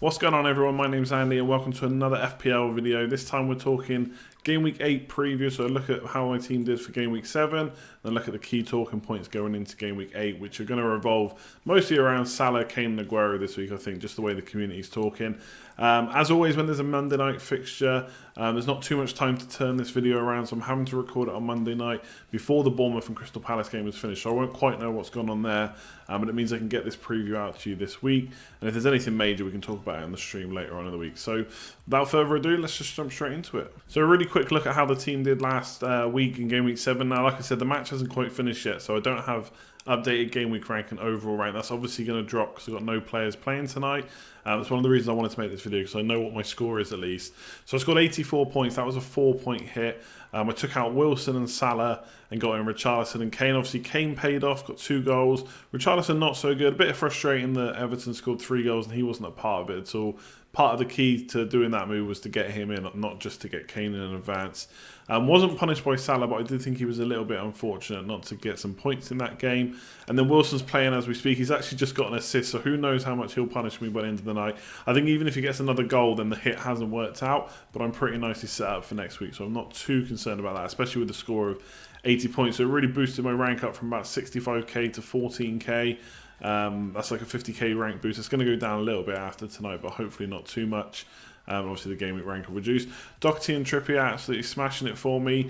What's going on, everyone? My name's Andy and welcome to another FPL video. This time we're talking Game Week 8 preview, so look at how my team did for Game Week 7, then look at the key talking points going into Game Week 8, which are going to revolve mostly around Salah, Kane and Aguero this week, I think, just the way the community's talking. As always, when there's a Monday night fixture, there's not too much time to turn this video around, so I'm having to record it on Monday night before the Bournemouth and Crystal Palace game is finished, so I won't quite know what's gone on there, but it means I can get this preview out to you this week, and if there's anything major, we can talk about it on the stream later on in the week. So without further ado, let's just jump straight into it. So a really quick look at how the team did last week in Game Week 7. Now, like I said, the match hasn't quite finished yet, so I don't have updated Game Week rank and overall rank. That's obviously going to drop because I've got no players playing tonight. That's one of the reasons I wanted to make this video, because I know what my score is at least. So I scored 84 points. That was a 4-point hit. I took out Wilson and Salah and got in Richarlison and Kane. Obviously, Kane paid off, got 2 goals. Richarlison not so good. A bit frustrating that Everton scored 3 goals and he wasn't a part of it at all. Part of the key to doing that move was to get him in, not just to get Kane in advance. Wasn't punished by Salah, but I did think he was a little bit unfortunate not to get some points in that game. And then Wilson's playing as we speak. He's actually just got an assist, so who knows how much he'll punish me by the end of the night. I think even if he gets another goal, then the hit hasn't worked out, but I'm pretty nicely set up for next week, so I'm not too concerned about that, especially with the score of 80 points. So it really boosted my rank up from about 65k to 14k. That's like a 50k rank boost. It's going to go down a little bit after tonight, but hopefully not too much. Obviously the game week rank will reduce. Doherty and Trippier absolutely smashing it for me.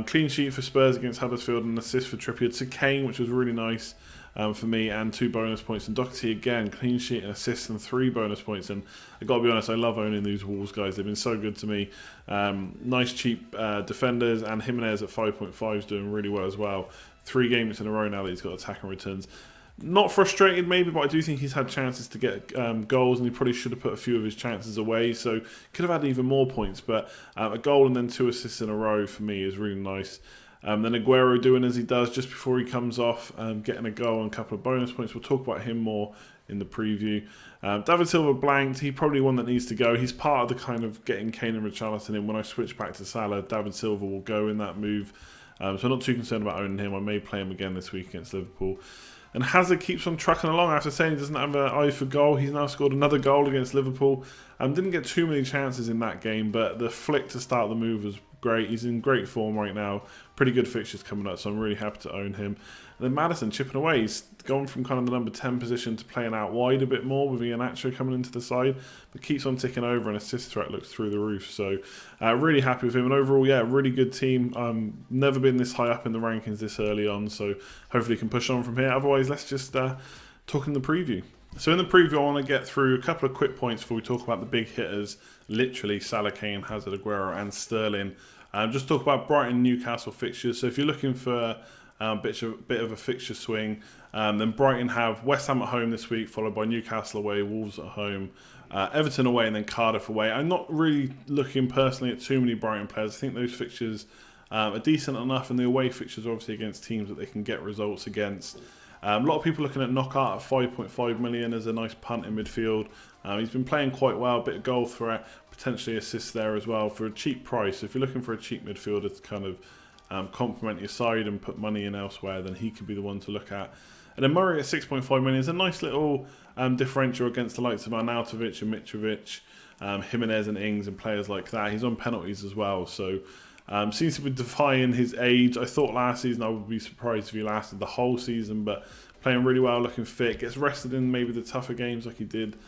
Clean sheet for Spurs against Huddersfield and assist for Trippier to Kane, which was really nice for me, and 2 bonus points. And Doherty again, clean sheet and assist and 3 bonus points. And I've got to be honest, I love owning these Wolves guys. They've been so good to me. Nice cheap defenders, and Jimenez at 5.5 is doing really well as well. 3 games in a row now that he's got attack and returns. Not frustrated maybe, but I do think he's had chances to get goals, and he probably should have put a few of his chances away, so could have had even more points. But a goal and then 2 assists in a row for me is really nice. Then Aguero doing as he does just before he comes off, getting a goal and a couple of bonus points. We'll talk about him more in the preview. David Silva blanked. He probably one that needs to go. He's part of the kind of getting Kane and Richarlison in. When I switch back to Salah, David Silva will go in that move. So I'm not too concerned about owning him. I may play him again this week against Liverpool. And Hazard keeps on trucking along. After saying he doesn't have an eye for goal, he's now scored another goal against Liverpool. Didn't get too many chances in that game, but the flick to start the move was great. He's in great form right now. Pretty good fixtures coming up, so I'm really happy to own him. And then Maddison chipping away. He's gone from kind of the number 10 position to playing out wide a bit more with Iheanacho coming into the side, but keeps on ticking over, and assist threat looks through the roof. So really happy with him. And overall, yeah, really good team. Never been this high up in the rankings this early on, so hopefully can push on from here. Otherwise, let's just talk in the preview. So in the preview, I want to get through a couple of quick points before we talk about the big hitters, literally Salah, Kane, Hazard, Aguero and Sterling. Just talk about Brighton Newcastle fixtures. So if you're looking for a bit of a fixture swing, then Brighton have West Ham at home this week, followed by Newcastle away, Wolves at home, Everton away, and then Cardiff away. I'm not really looking personally at too many Brighton players. I think those fixtures are decent enough, and the away fixtures are obviously against teams that they can get results against. A lot of people looking at Knockout at 5.5 million as a nice punt in midfield. He's been playing quite well, a bit of goal threat, potentially assists there as well for a cheap price. So if you're looking for a cheap midfielder to kind of complement your side and put money in elsewhere, then he could be the one to look at. And then Murray at 6.5 million is a nice little differential against the likes of Arnautovic and Mitrovic, Jimenez and Ings and players like that. He's on penalties as well, so seems to be defying his age. I thought last season I would be surprised if he lasted the whole season, but playing really well, looking fit, gets rested in maybe the tougher games like he did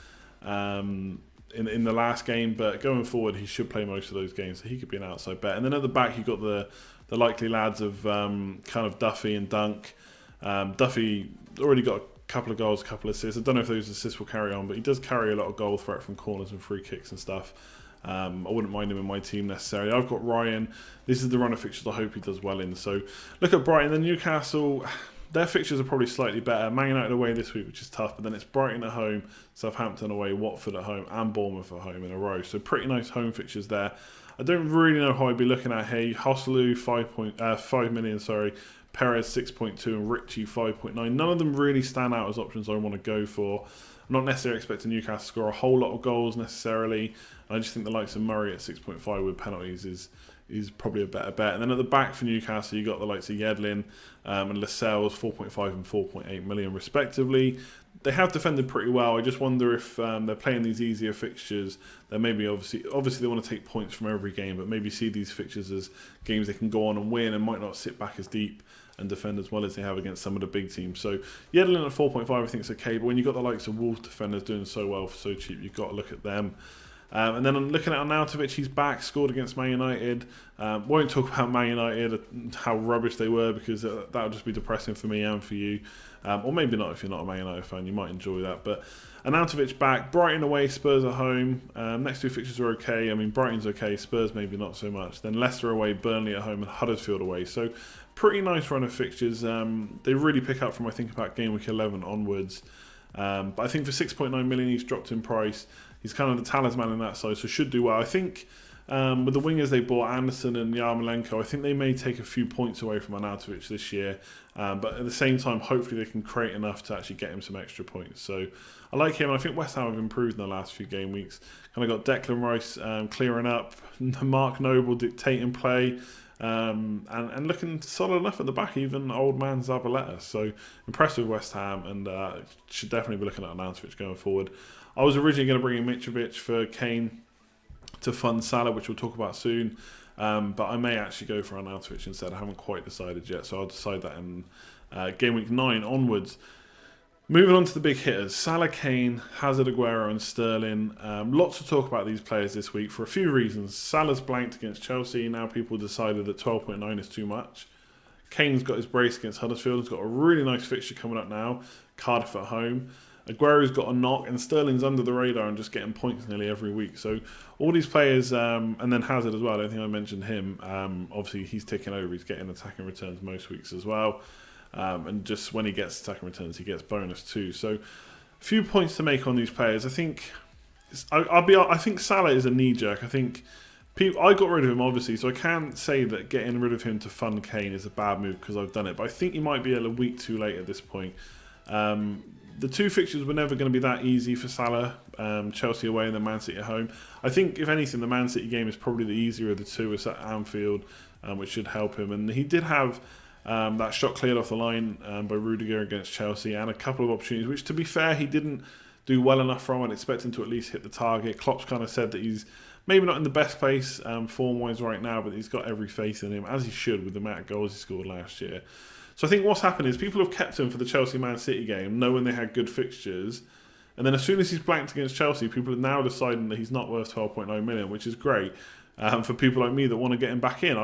in the last game, but going forward he should play most of those games, so he could be an outside bet. And then at the back you've got the likely lads of kind of Duffy and Dunk. Duffy already got a couple of goals, a couple of assists. I don't know if those assists will carry on, but he does carry a lot of goal threat from corners and free kicks and stuff. I wouldn't mind him in my team necessarily. I've got Ryan. This is the run of fixtures I hope he does well in. So look at Brighton. Then Newcastle, their fixtures are probably slightly better. Man United away this week, which is tough, but then it's Brighton at home, Southampton away, Watford at home, and Bournemouth at home in a row. So pretty nice home fixtures there. I don't really know how I'd be looking at here. Hosselu, 5 million, sorry. Perez 6.2 and Ritchie 5.9. None of them really stand out as options I want to go for. I'm not necessarily expecting Newcastle to score a whole lot of goals necessarily. I just think the likes of Murray at 6.5 with penalties is probably a better bet. And then at the back for Newcastle, you've got the likes of Yedlin and Lascelles, 4.5 and 4.8 million respectively. they have defended pretty well. I just wonder if they're playing these easier fixtures. Then maybe obviously they want to take points from every game, but maybe see these fixtures as games they can go on and win and might not sit back as deep and defend as well as they have against some of the big teams. So Yedlin at 4.5 I think is okay, but when you've got the likes of Wolves defenders doing so well for so cheap, you've got to look at them. And then I'm looking at Arnautovic, he's back, scored against Man United. Won't talk about Man United, how rubbish they were, because that would just be depressing for me and for you. Or maybe not if you're not a Man United fan, you might enjoy that. But Arnautovic back, Brighton away, Spurs at home. Next two fixtures are okay. I mean, Brighton's okay, Spurs maybe not so much. Then Leicester away, Burnley at home, and Huddersfield away. So pretty nice run of fixtures. They really pick up from, I think, about game week 11 onwards. But I think for 6.9 million, he's dropped in price. He's kind of the talisman in that side, so should do well. I think with the wingers they bought, Anderson and Yarmolenko, I think they may take a few points away from Arnautovic this year. But at the same time, hopefully they can create enough to actually get him some extra points. So I like him. I think West Ham have improved in the last few game weeks. Kind of got Declan Rice clearing up, Mark Noble dictating play. And looking solid enough at the back, even old man Zabaleta. So impressed with West Ham, and should definitely be looking at Arnautovic going forward. I was originally going to bring in Mitrovic for Kane to fund Salah, which we'll talk about soon. But I may actually go for Arnautovic instead. I haven't quite decided yet, so I'll decide that in game week 9 onwards. Moving on to the big hitters, Salah, Kane, Hazard, Aguero and Sterling. Lots to talk about these players this week for a few reasons. Salah's blanked against Chelsea. Now people decided that 12.9 is too much. Kane's got his brace against Huddersfield. He's got a really nice fixture coming up now. Cardiff at home. Aguero's got a knock, and Sterling's under the radar and just getting points nearly every week. So all these players, and then Hazard as well, I don't think I mentioned him. Obviously, he's taking over. He's getting attacking returns most weeks as well. And just when he gets attacking returns, he gets bonus too. So a few points to make on these players. I think I think Salah is a knee-jerk. I think I got rid of him, obviously, so I can't say that getting rid of him to fund Kane is a bad move because I've done it. But I think he might be a week too late at this point. The two fixtures were never going to be that easy for Salah, Chelsea away and then Man City at home. I think, if anything, the Man City game is probably the easier of the two. It's at Anfield, which should help him. And he did have that shot cleared off the line by Rudiger against Chelsea, and a couple of opportunities, which, to be fair, he didn't do well enough from. I'd expect him to at least hit the target. Klopp's kind of said that he's maybe not in the best place form-wise right now, but he's got every faith in him, as he should, with the amount of goals he scored last year. So I think what's happened is people have kept him for the Chelsea-Man City game, knowing they had good fixtures. And then as soon as he's blanked against Chelsea, people are now deciding that he's not worth 12.9 million, which is great for people like me that want to get him back in.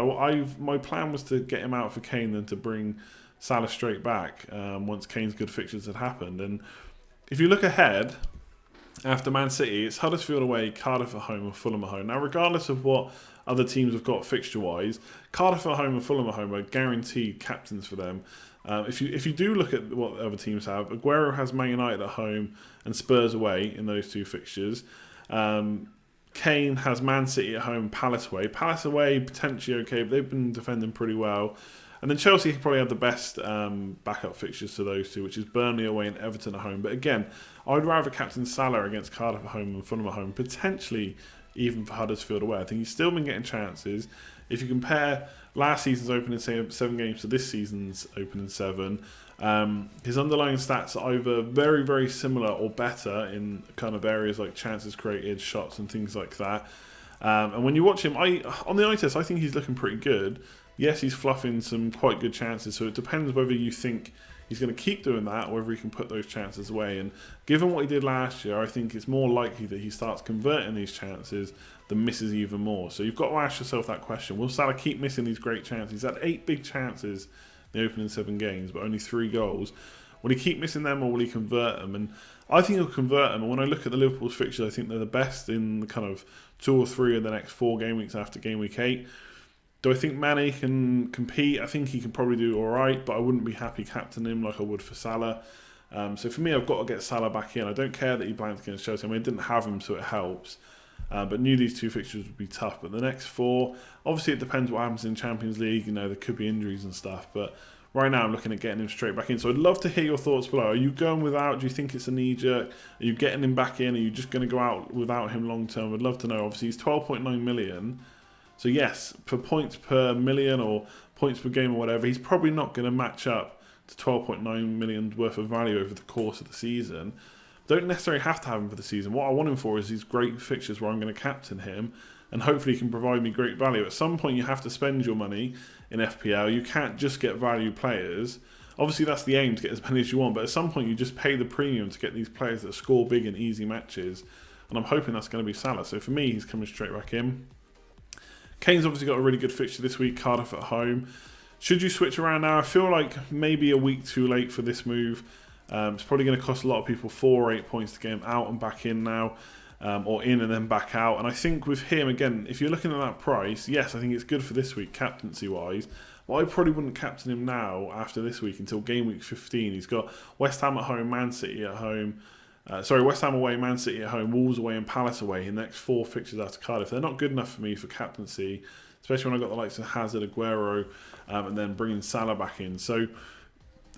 My plan was to get him out for Kane and to bring Salah straight back once Kane's good fixtures had happened. And if you look ahead, after Man City, it's Huddersfield away, Cardiff at home and Fulham at home. Now, regardless of what other teams have got fixture-wise, Cardiff at home and Fulham at home are guaranteed captains for them. If you do look at what other teams have, Aguero has Man United at home and Spurs away in those two fixtures. Kane has Man City at home, Palace away. Palace away, potentially okay, but they've been defending pretty well. And then Chelsea probably have the best backup fixtures to those two, which is Burnley away and Everton at home. But again, I'd rather captain Salah against Cardiff at home and Fulham at home, potentially even for Huddersfield away. I think he's still been getting chances. If you compare last season's opening 7 games to this season's opening 7, his underlying stats are either very, very similar or better in kind of areas like chances created, shots and things like that. And when you watch him, on the eye test, I think he's looking pretty good. Yes, he's fluffing some quite good chances, so it depends whether you think he's going to keep doing that or whether he can put those chances away. And given what he did last year, I think it's more likely that he starts converting these chances than misses even more. So you've got to ask yourself that question. Will Salah keep missing these great chances? He's had 8 big chances in the opening 7 games, but only 3 goals. Will he keep missing them or will he convert them? And I think he'll convert them. And when I look at the Liverpool's fixtures, I think they're the best in the kind of 2 or 3 of the next 4 game weeks after game week 8. Do I think Mane can compete? I think he can probably do all right, but I wouldn't be happy captaining him like I would for Salah. So for me, I've got to get Salah back in. I don't care that he blanked against Chelsea. I mean, I didn't have him, so it helps. But knew these 2 fixtures would be tough. But the next 4, obviously it depends what happens in Champions League. You know, there could be injuries and stuff. But right now I'm looking at getting him straight back in. So I'd love to hear your thoughts below. Are you going without? Do you think it's a knee-jerk? Are you getting him back in? Are you just going to go out without him long-term? I'd love to know. Obviously, he's 12.9 million. So yes, for points per million or points per game or whatever, he's probably not going to match up to 12.9 million worth of value over the course of the season. Don't necessarily have to have him for the season. What I want him for is these great fixtures where I'm going to captain him, and hopefully he can provide me great value. At some point you have to spend your money in FPL. You can't just get value players. Obviously that's the aim, to get as many as you want, but at some point you just pay the premium to get these players that score big in easy matches, and I'm hoping that's going to be Salah. So for me, he's coming straight back in. Kane's obviously got a really good fixture this week, Cardiff at home. Should you switch around now? I feel like maybe a week too late for this move. It's probably going to cost a lot of people 4 or 8 points to get him out and back in now, or in and then back out. And I think with him, again, if you're looking at that price, yes, I think it's good for this week, captaincy-wise. But I probably wouldn't captain him now after this week until game week 15. He's got West Ham at home, Man City at home. West Ham away, Man City at home, Wolves away and Palace away in the next 4 fixtures after Cardiff. They're not good enough for me for captaincy, especially when I've got the likes of Hazard, Aguero, and then bringing Salah back in. So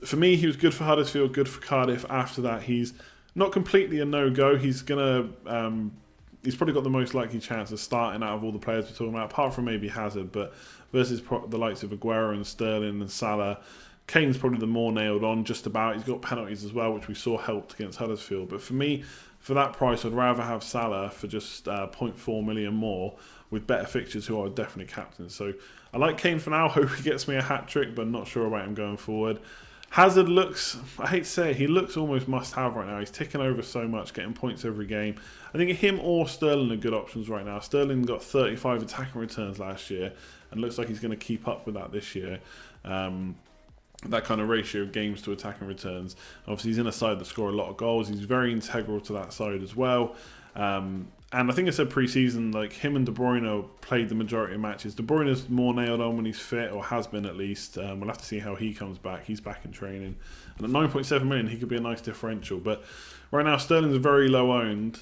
for me, he was good for Huddersfield, good for Cardiff. After that, he's not completely a no-go. He's probably got the most likely chance of starting out of all the players we're talking about, apart from maybe Hazard, but versus the likes of Aguero and Sterling and Salah, Kane's probably the more nailed on, just about. He's got penalties as well, which we saw helped against Huddersfield. But for me, for that price, I'd rather have Salah for just 0.4 million more with better fixtures, who I would definitely captain. So I like Kane for now. Hope he gets me a hat-trick, but not sure about him going forward. Hazard looks, I hate to say it, he looks almost must-have right now. He's ticking over so much, getting points every game. I think him or Sterling are good options right now. Sterling got 35 attacking returns last year, and looks like he's going to keep up with that this year. That kind of ratio of games to attacking returns. Obviously, he's in a side that score a lot of goals. He's very integral to that side as well. And I think I said pre-season, like him and De Bruyne played the majority of matches. De Bruyne's more nailed on when he's fit, or has been at least. We'll have to see how he comes back. He's back in training. And at 9.7 million, he could be a nice differential. But right now, Sterling's very low owned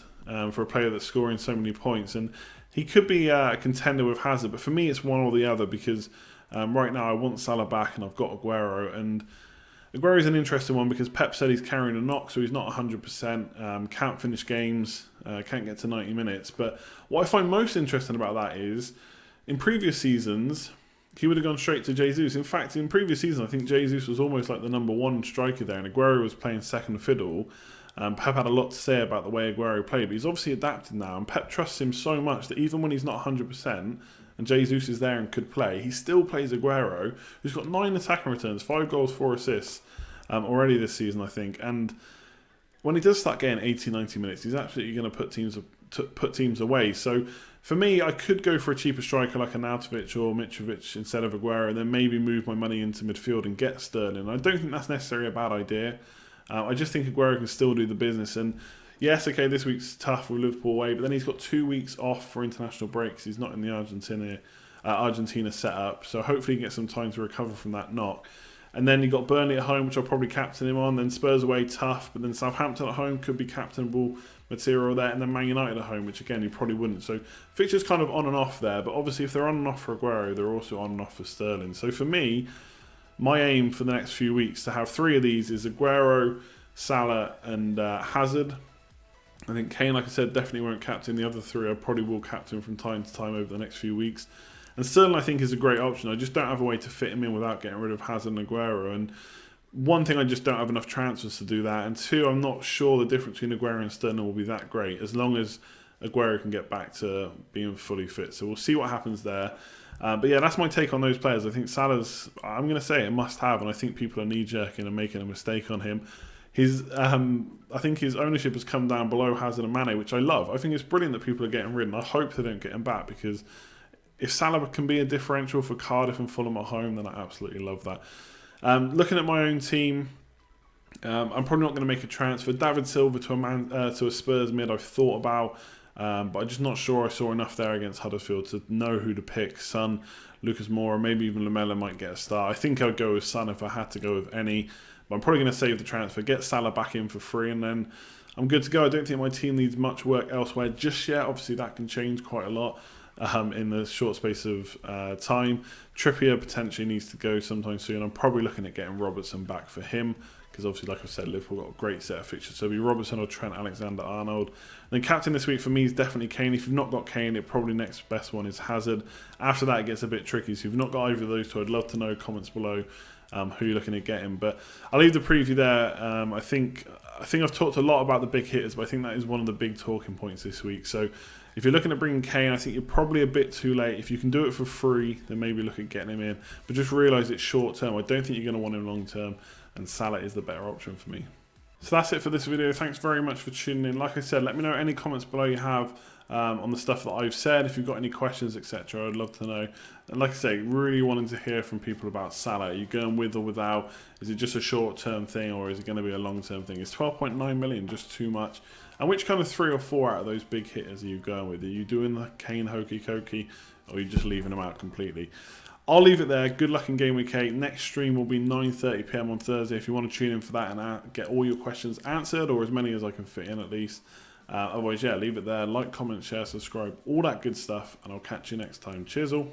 for a player that's scoring so many points. And he could be a contender with Hazard. But for me, it's one or the other, because right now I want Salah back and I've got Aguero. And Aguero's an interesting one because Pep said he's carrying a knock, so he's not 100%, can't finish games, can't get to 90 minutes. But what I find most interesting about that is, in previous seasons, he would have gone straight to Jesus. In fact, in previous seasons, I think Jesus was almost like the number 1 striker there, and Aguero was playing second fiddle. Pep had a lot to say about the way Aguero played, but he's obviously adapted now, and Pep trusts him so much that even when he's not 100%, and Jesus is there and could play, he still plays Aguero, who's got 9 attacking returns, 5 goals, 4 assists already this season, I think. And when he does start getting 80, 90 minutes, he's absolutely going to put teams away. So for me, I could go for a cheaper striker like Arnautovic or Mitrovic instead of Aguero, and then maybe move my money into midfield and get Sterling. I don't think that's necessarily a bad idea. I just think Aguero can still do the business. And yes, okay, this week's tough with Liverpool away, but then he's got 2 weeks off for international breaks. He's not in the Argentina setup, so hopefully he gets some time to recover from that knock. And then he got Burnley at home, which I'll probably captain him on. Then Spurs away, tough, but then Southampton at home could be captainable material there. And then Man United at home, which again, you probably wouldn't. So fixtures kind of on and off there, but obviously if they're on and off for Aguero, they're also on and off for Sterling. So for me, my aim for the next few weeks to have 3 of these is Aguero, Salah and Hazard. I think Kane, like I said, definitely won't captain. The other 3 I probably will captain from time to time over the next few weeks. And Sterling, I think, is a great option. I just don't have a way to fit him in without getting rid of Hazard and Aguero. And one thing, I just don't have enough transfers to do that. And 2, I'm not sure the difference between Aguero and Sterling will be that great, as long as Aguero can get back to being fully fit. So we'll see what happens there. But yeah, that's my take on those players. I think Salah's, I'm going to say, a must-have, and I think people are knee-jerking and making a mistake on him. I think his ownership has come down below Hazard and Mane, which I love. I think it's brilliant that people are getting rid, and I hope they don't get him back, because if Salah can be a differential for Cardiff and Fulham at home, then I absolutely love that. Looking at my own team, I'm probably not going to make a transfer. David Silva to a Spurs mid I've thought about, but I'm just not sure I saw enough there against Huddersfield to know who to pick. Son, Lucas Moura, maybe even Lamela might get a start. I think I'd go with Son if I had to go with any, but I'm probably going to save the transfer, get Salah back in for free, and then I'm good to go. I don't think my team needs much work elsewhere just yet. Obviously, that can change quite a lot in the short space of time. Trippier potentially needs to go sometime soon. I'm probably looking at getting Robertson back for him, because obviously, like I said, Liverpool got a great set of fixtures. So it'll be Robertson or Trent Alexander-Arnold. And then captain this week for me is definitely Kane. If you've not got Kane, it probably next best one is Hazard. After that, it gets a bit tricky. So if you've not got either of those 2, I'd love to know, comments below, who you're looking at getting. But I'll leave the preview there. I think I've talked a lot about the big hitters, but I think that is one of the big talking points this week. So if you're looking at bringing Kane, I think you're probably a bit too late. If you can do it for free, then maybe look at getting him in. But just realise it's short term. I don't think you're going to want him long term, and Salah is the better option for me. So that's it for this video. Thanks very much for tuning in. Like I said, let me know any comments below you have on the stuff that I've said. If you've got any questions, etc., I'd love to know. And like I say, really wanting to hear from people about Salah. Are you going with or without? Is it just a short-term thing, or is it going to be a long-term thing? Is 12.9 million just too much? And which kind of 3 or 4 out of those big hitters are you going with? Are you doing the Kane hokey cokey, or are you just leaving them out completely? I'll leave it there. Good luck in Game Week 8. Next stream will be 9:30 PM on Thursday if you want to tune in for that and get all your questions answered, or as many as I can fit in at least. Otherwise, yeah, leave it there. Like, comment, share, subscribe, all that good stuff, and I'll catch you next time. Cheers all.